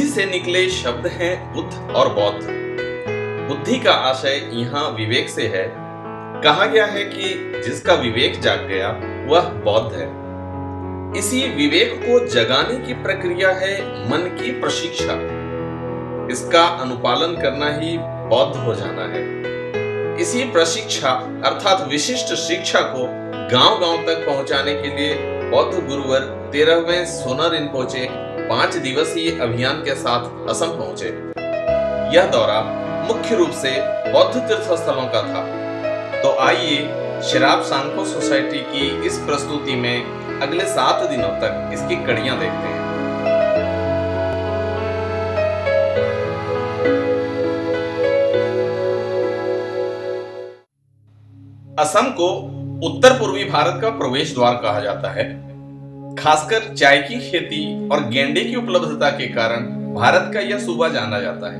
से निकले शब्द हैं बुद्ध और बौद्ध। बुद्धि का आशय यहाँ विवेक से है। कहा गया है कि जिसका विवेक जाग गया वह बौद्ध है। इसी विवेक को जगाने की प्रक्रिया है मन की प्रशिक्षा। इसका अनुपालन करना ही बौद्ध हो जाना है। इसी प्रशिक्षा अर्थात विशिष्ट शिक्षा को गांव-गांव तक पहुंचाने के लिए बौद्ध गुरुवर 13वें सोना रिनपोचे 5 दिवसीय अभियान के साथ असम पहुंचे। यह दौरा मुख्य रूप से बौद्ध तीर्थ स्थलों का था। तो आइए शिराब सांको सोसाइटी की इस प्रस्तुति में अगले 7 दिनों तक इसकी कड़ियां देखते हैं। असम को उत्तर पूर्वी भारत का प्रवेश द्वार कहा जाता है। खासकर चाय की खेती और गेंडे की उपलब्धता के कारण भारत का यह सूबा जाना जाता है।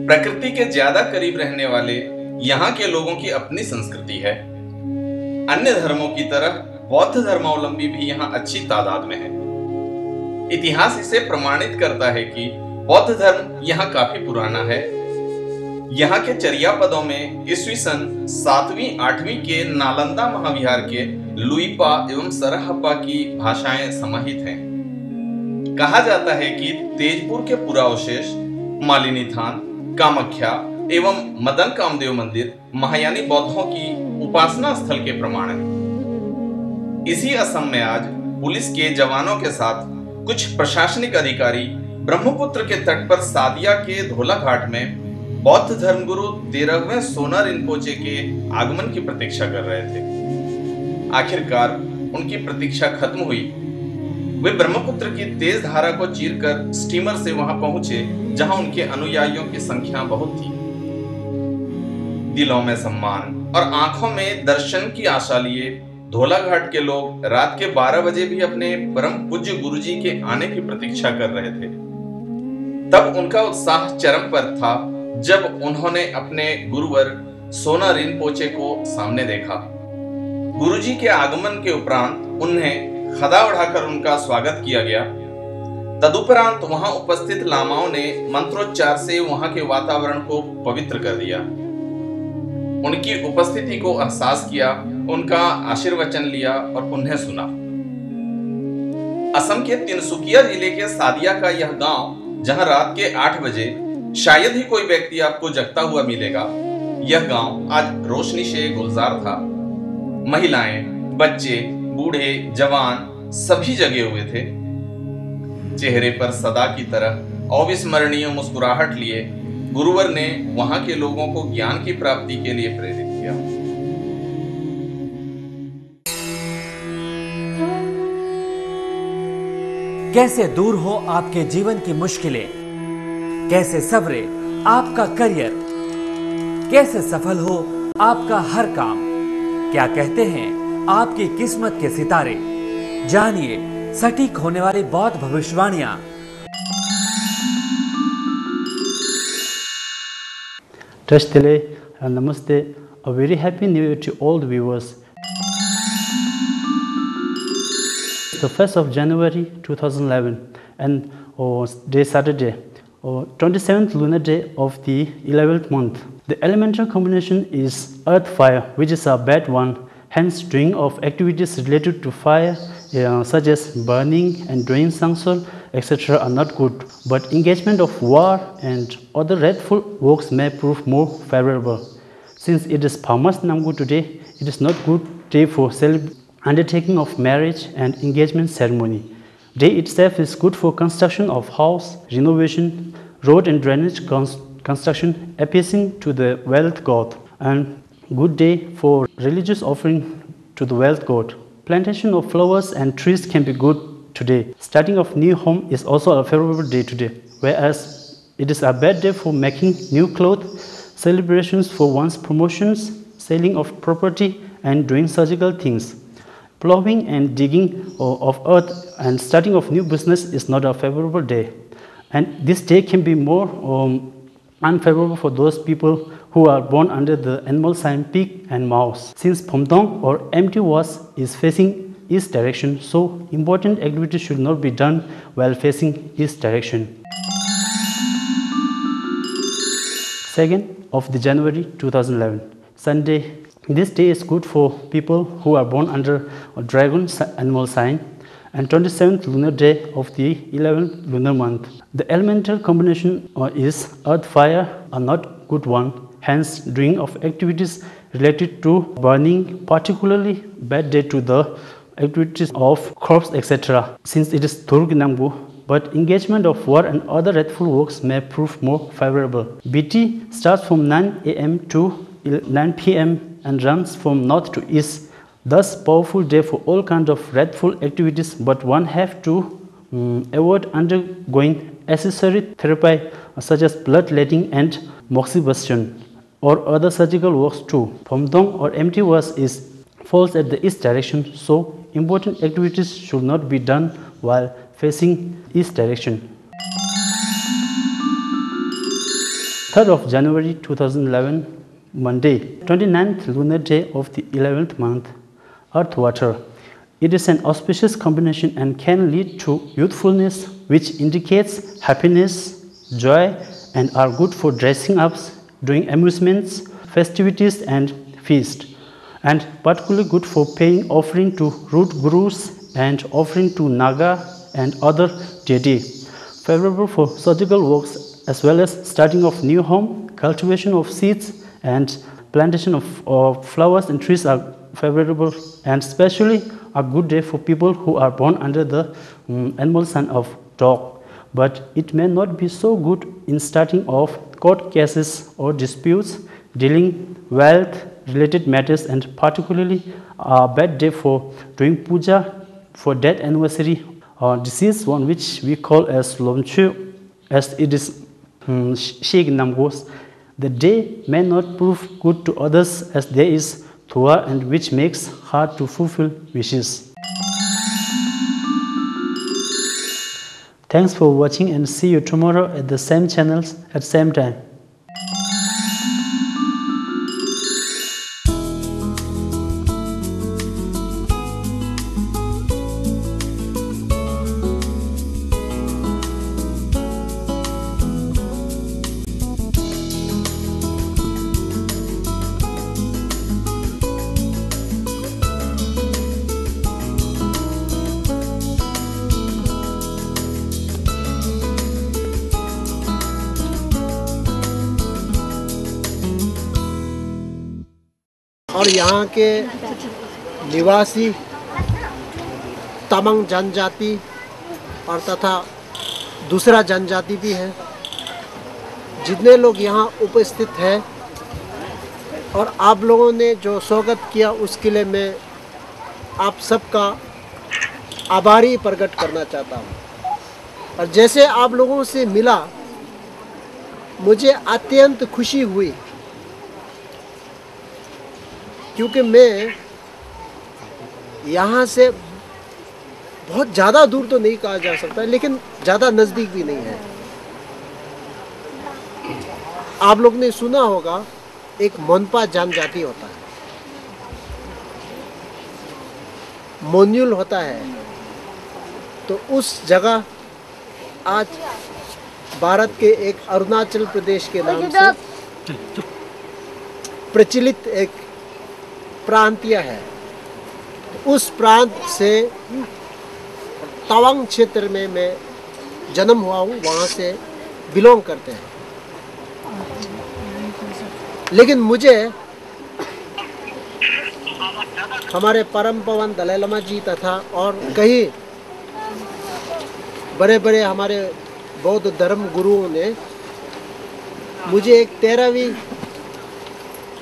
प्रकृति के ज्यादा करीब रहने वाले यहाँ के लोगों की अपनी संस्कृति है। अन्य धर्मों की तरह बौद्ध धर्मावलंबी भी यहाँ अच्छी तादाद में है। इतिहास इसे प्रमाणित करता है कि बौद्ध धर्म यहाँ काफी पुराना है। यहाँ के चर्यापदों में ईस्वी सन 7वीं-8वीं के नालंदा महाविहार के लुइपा एवं सरहप्पा की भाषाएं समाहित हैं। कहा जाता है कि तेजपुर के पुरावशेष मालिनी थान, कामाख्या एवं मदन कामदेव मंदिर महायानी बौद्धों की उपासना स्थल के प्रमाण हैं। इसी असम में आज पुलिस के जवानों के साथ कुछ प्रशासनिक अधिकारी ब्रह्मपुत्र के तट पर सादिया के धोला घाट में बौद्ध धर्मगुरु 13वें सोना रिनपोचे के आगमन की प्रतीक्षा कर रहे थे। आखिरकार उनकी प्रतीक्षा खत्म हुई। वे ब्रह्मपुत्र की तेज धारा को चीरकर स्टीमर से वहां पहुंचे जहां उनके अनुयायियों की संख्या बहुत थी। दिलों में सम्मान और आंखों में दर्शन की आशा लिए धोला घाट के लोग रात के 12 बजे भी अपने परम पूज्य गुरुजी के आने की प्रतीक्षा कर रहे थे। तब उनका उत्साह चरम पर था जब उन्होंने अपने गुरुवर सोना रिनपोचे को सामने देखा। गुरुजी के आगमन के उपरांत उन्हें खदा उठाकर उनका स्वागत किया गया। तदुपरांत वहां उपस्थित लामाओं ने मंत्रोच्चार से वहां के वातावरण को पवित्र कर दिया। उनकी उपस्थिति को एहसास किया, उनका आशीर्वचन लिया और उन्हें सुना। असम के तिनसुकिया जिले के सादिया का यह गांव, जहां रात के 8 बजे शायद ही कोई व्यक्ति आपको जगता हुआ मिलेगा, यह गांव आज रोशनी से गुलजार था। महिलाएं, बच्चे, बूढ़े, जवान सभी जगे हुए थे। चेहरे पर सदा की तरह अविस्मरणीय मुस्कुराहट लिए गुरुवर ने वहां के लोगों को ज्ञान की प्राप्ति के लिए प्रेरित किया। कैसे दूर हो आपके जीवन की मुश्किलें, कैसे सवरे आपका करियर, कैसे सफल हो आपका हर काम, क्या कहते हैं आपकी किस्मत के सितारे। जानिए सटीक होने वाली बौद्ध भविष्यवाणियां। Trastele and Namaste, a very happy new year to all the viewers. The 1st of January 2011 and day Saturday, 27th lunar day of the 11th month. The elemental combination is earth fire, which is a bad one. Hence, doing of activities related to fire, such as burning and drawing sangsol, etc. are not good. But engagement of war and other dreadful works may prove more favorable. Since it is Phamas Namgu today, it is not good day for undertaking of marriage and engagement ceremony. Day itself is good for construction of house, renovation, road and drainage construction, appeasing to the wealth god, and good day for religious offering to the wealth god. Plantation of flowers and trees can be good today. Starting of new home is also a favorable day today, whereas it is a bad day for making new clothes, celebrations for one's promotions, selling of property and doing surgical things. Plowing and digging of earth and starting of new business is not a favorable day. And this day can be more unfavorable for those people who are born under the animal sign pig and mouse. Since Phomdong or empty was is facing east direction, so important activities should not be done while facing east direction. 2nd of the January 2011, Sunday. This day is good for people who are born under a dragon animal sign, and 27th lunar day of the 11th lunar month. The elemental combination is earth-fire, a not good one. Hence, doing of activities related to burning, particularly bad day to the activities of crops, etc. Since it is Durg Nambu, but engagement of war and other wrathful works may prove more favorable. BT starts from 9 am to 9 pm and runs from north to east. Thus, powerful day for all kinds of wrathful activities, but one have to avoid undergoing accessory therapy such as bloodletting and moxibustion or other surgical works too. Phomdong or empty was falls at the east direction, so important activities should not be done while facing east direction. 3rd of January 2011, Monday, 29th lunar day of the 11th month. Earth water. It is an auspicious combination and can lead to youthfulness, which indicates happiness, joy, and are good for dressing ups, doing amusements, festivities, and feast, and particularly good for paying offering to root gurus and offering to Naga and other deity. Favorable for surgical works as well as starting of new home, cultivation of seeds, and plantation of flowers and trees are favorable, and especially a good day for people who are born under the animal sign of dog. But it may not be so good in starting off court cases or disputes, dealing wealth related matters, and particularly a bad day for doing puja for death anniversary or deceased one, which we call as Lomchu, as it is Sheikh Namgos. The day may not prove good to others as there is Thua, and which makes hard to fulfill wishes. Thanks for watching, and see you tomorrow at the same channels at same time. और यहाँ के निवासी तमांग जनजाति और तथा दूसरा जनजाति भी है, जितने लोग यहाँ उपस्थित हैं, और आप लोगों ने जो स्वागत किया उसके लिए मैं आप सबका आभारी प्रकट करना चाहता हूँ। और जैसे आप लोगों से मिला, मुझे अत्यंत खुशी हुई, क्योंकि मैं यहाँ से बहुत ज़्यादा दूर तो नहीं कहा जा सकता, लेकिन ज़्यादा नज़दीक भी नहीं है। आप लोग ने सुना होगा एक मोनपा जनजाति होता है, मोन्यूल होता है, तो उस जगह आज भारत के एक अरुणाचल प्रदेश के नाम से प्रचलित एक प्रांतीय है। उस प्रांत से तवांग क्षेत्र में मैं जन्म हुआ हूँ, वहाँ से बिलोंग करते हैं। लेकिन मुझे हमारे परम पावन दलाई लामा जी तथा और कई बड़े बड़े हमारे बौद्ध धर्म गुरुओं ने मुझे एक 13वीं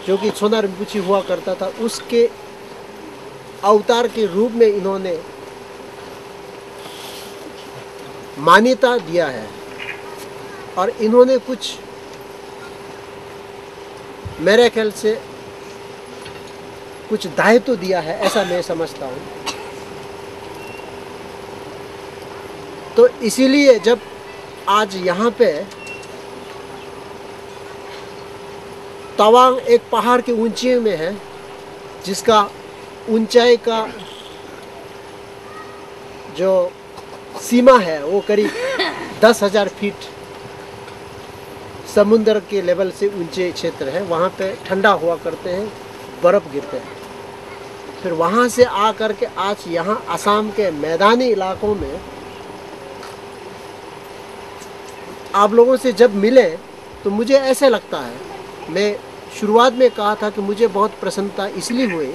जो कि सोना रिम्पुची हुआ करता था, उसके अवतार के रूप में इन्होंने मान्यता दिया है। और इन्होंने कुछ मेरे ख्याल से कुछ दायित्व दिया है, ऐसा मैं समझता हूँ। तो इसीलिए जब आज यहाँ पे तवांग एक पहाड़ के ऊंचाई में है, जिसका ऊंचाई का जो सीमा है वो करीब 10,000 फीट समुद्र के लेवल से ऊंचे क्षेत्र है। वहाँ पे ठंडा हुआ करते हैं, बर्फ़ गिरते हैं। फिर वहाँ से आ कर के आज यहाँ असम के मैदानी इलाकों में आप लोगों से जब मिले तो मुझे ऐसे लगता है, मैं शुरुआत में कहा था कि मुझे बहुत प्रसन्नता इसलिए हुई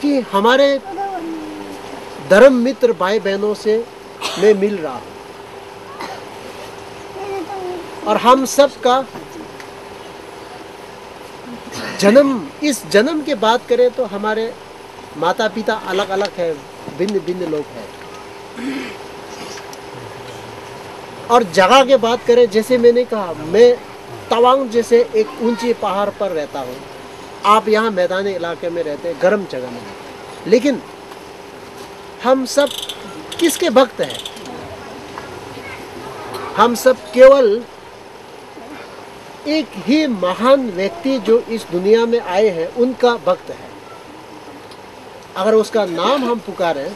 कि हमारे धर्म मित्र भाई बहनों से मैं मिल रहा हूँ और हम सब का जन्म, इस जन्म की बात करें तो हमारे माता पिता अलग अलग है, भिन्न भिन्न लोग हैं। और जगह की बात करें, जैसे मैंने कहा, मैं तवांग जैसे एक ऊंची पहाड़ पर रहता हूँ, आप यहाँ मैदानी इलाके में रहते हैं, गर्म जगह में, लेकिन हम सब किसके भक्त हैं? हम सब केवल एक ही महान व्यक्ति जो इस दुनिया में आए हैं उनका भक्त है। अगर उसका नाम हम पुकारें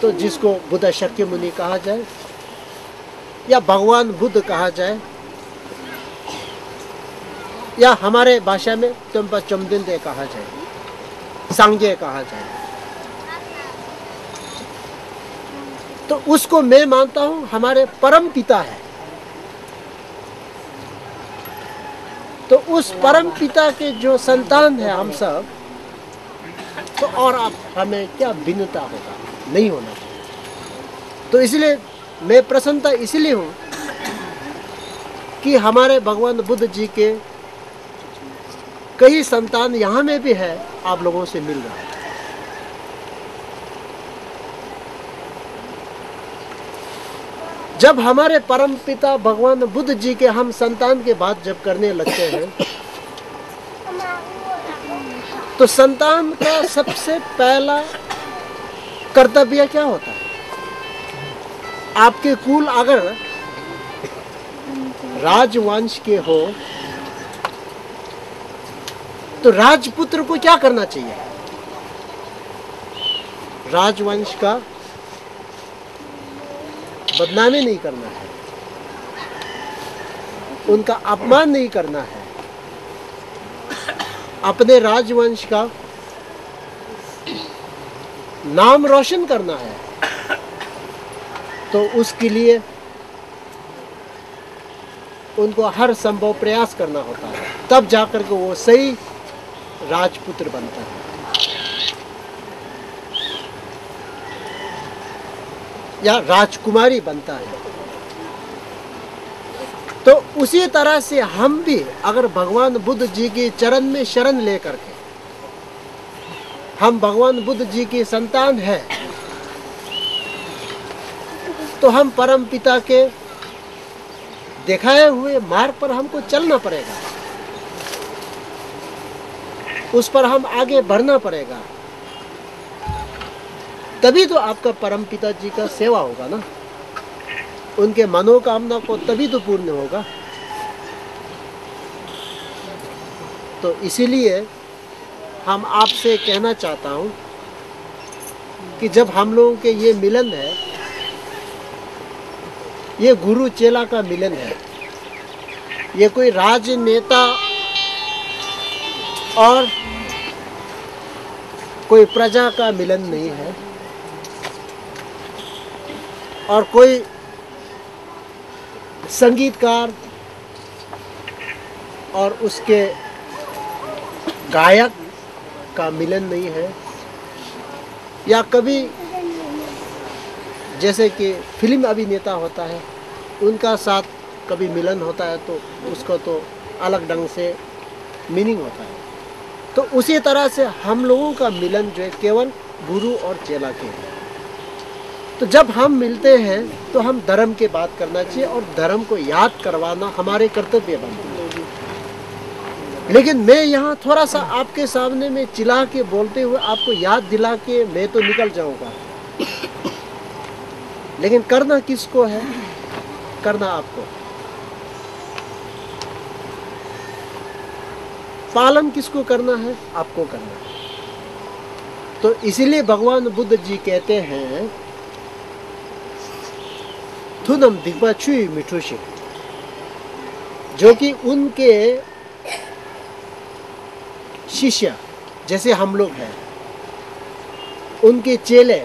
तो जिसको बुद्ध शाक्यमुनि कहा जाए या भगवान बुद्ध कहा जाए या हमारे भाषा में टम्पा चमदिंदे कहा जाए, सांगे कहा जाए, तो उसको मैं मानता हूँ हमारे परम पिता है। तो उस परम पिता के जो संतान है हम सब, तो और आप हमें क्या भिन्नता होगा, नहीं होना चाहिए। तो इसलिए मैं प्रसन्नता इसलिए हूँ कि हमारे भगवान बुद्ध जी के कई संतान यहाँ में भी है, आप लोगों से मिल रहा है। जब हमारे परम पिता भगवान बुद्ध जी के हम संतान के बात जब करने लगते हैं तो संतान का सबसे पहला कर्तव्य क्या होता है? आपके कुल अगर राजवंश के हो तो राजपुत्र को क्या करना चाहिए? राजवंश का बदनामी नहीं करना है, उनका अपमान नहीं करना है, अपने राजवंश का नाम रोशन करना है। तो उसके लिए उनको हर संभव प्रयास करना होता है, तब जाकर के वो सही राजपुत्र बनता है या राजकुमारी बनता है। तो उसी तरह से हम भी अगर भगवान बुद्ध जी के चरण में शरण लेकर के हम भगवान बुद्ध जी के संतान हैं, तो हम परम पिता के दिखाए हुए मार्ग पर हमको चलना पड़ेगा, उस पर हम आगे बढ़ना पड़ेगा। तभी तो आपका परम पिता जी का सेवा होगा ना, उनके मनोकामना को तभी तो पूर्ण होगा। तो इसीलिए हम आपसे कहना चाहता हूँ कि जब हम लोगों के ये मिलन है, ये गुरु चेला का मिलन है, ये कोई राजनेता और कोई प्रजा का मिलन नहीं है, और कोई संगीतकार और उसके गायक का मिलन नहीं है, या कभी जैसे कि फिल्म अभिनेता होता है उनका साथ कभी मिलन होता है तो उसको तो अलग ढंग से मीनिंग होता है। तो उसी तरह से हम लोगों का मिलन जो है केवल गुरु और चेला के है। तो जब हम मिलते हैं तो हम धर्म की बात करना चाहिए और धर्म को याद करवाना हमारे कर्तव्य बनता है। लेकिन मैं यहाँ थोड़ा सा आपके सामने में चिल्ला के बोलते हुए आपको याद दिला के मैं तो निकल जाऊंगा, लेकिन करना किसको है? करना आपको। पालन किसको करना है? आपको करना है। तो इसीलिए भगवान बुद्ध जी कहते हैं थुनम दिग्बा छुई मिठुषे, जो कि उनके शिष्य जैसे हम लोग हैं, उनके चेले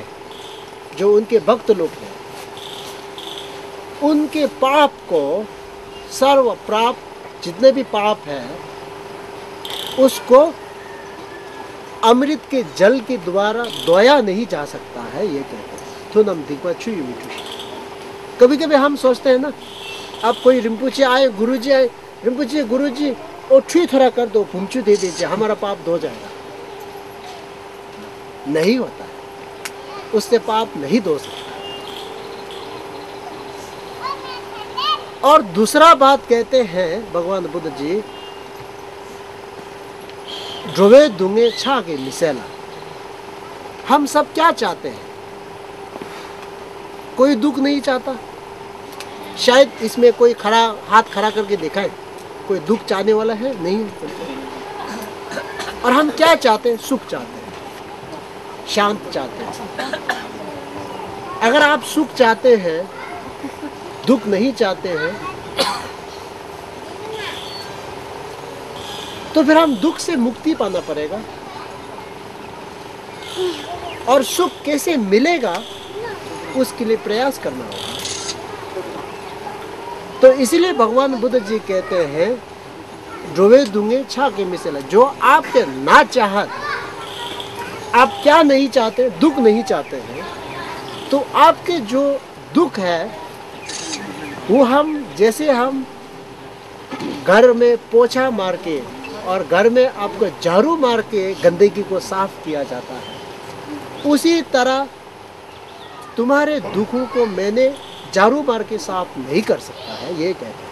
जो उनके भक्त लोग हैं, उनके पाप को सर्व प्राप्त जितने भी पाप है उसको अमृत के जल के द्वारा धोया नहीं जा सकता है, ये कहते हैं थुनम दिग्बा छुई मिठुषे। कभी कभी हम सोचते हैं ना, अब कोई रिम्पुचे आए, गुरुजी आए, रिम्पुचे गुरुजी और छुई थोड़ा कर दो, भूमचू दे दीजिए, हमारा पाप धो जाएगा। नहीं होता है, उससे पाप नहीं धो सकता। और दूसरा बात कहते हैं भगवान बुद्ध जी, ड्रोवे दूंगे छा के मिसेला। हम सब क्या चाहते हैं? कोई दुख नहीं चाहता। शायद इसमें कोई खड़ा हाथ खड़ा करके दिखाए, कोई दुख चाहने वाला है? नहीं। और हम क्या चाहते हैं? सुख चाहते हैं, शांत चाहते हैं। अगर आप सुख चाहते हैं, दुख नहीं चाहते हैं, तो फिर हम दुख से मुक्ति पाना पड़ेगा। और सुख कैसे मिलेगा उसके लिए प्रयास करना होगा। तो इसीलिए भगवान बुद्ध जी कहते हैं ड्रोवे दूंगे छा के मिसेला, जो आपके ना चाहत, आप क्या नहीं चाहते? दुख नहीं चाहते हैं, तो आपके जो दुख है वो हम जैसे हम घर में पोछा मार के और घर में आपको झाड़ू मार के गंदगी को साफ किया जाता है, उसी तरह तुम्हारे दुखों को मैंने झाड़ू मार के साफ नहीं कर सकता है, ये कहते हैं।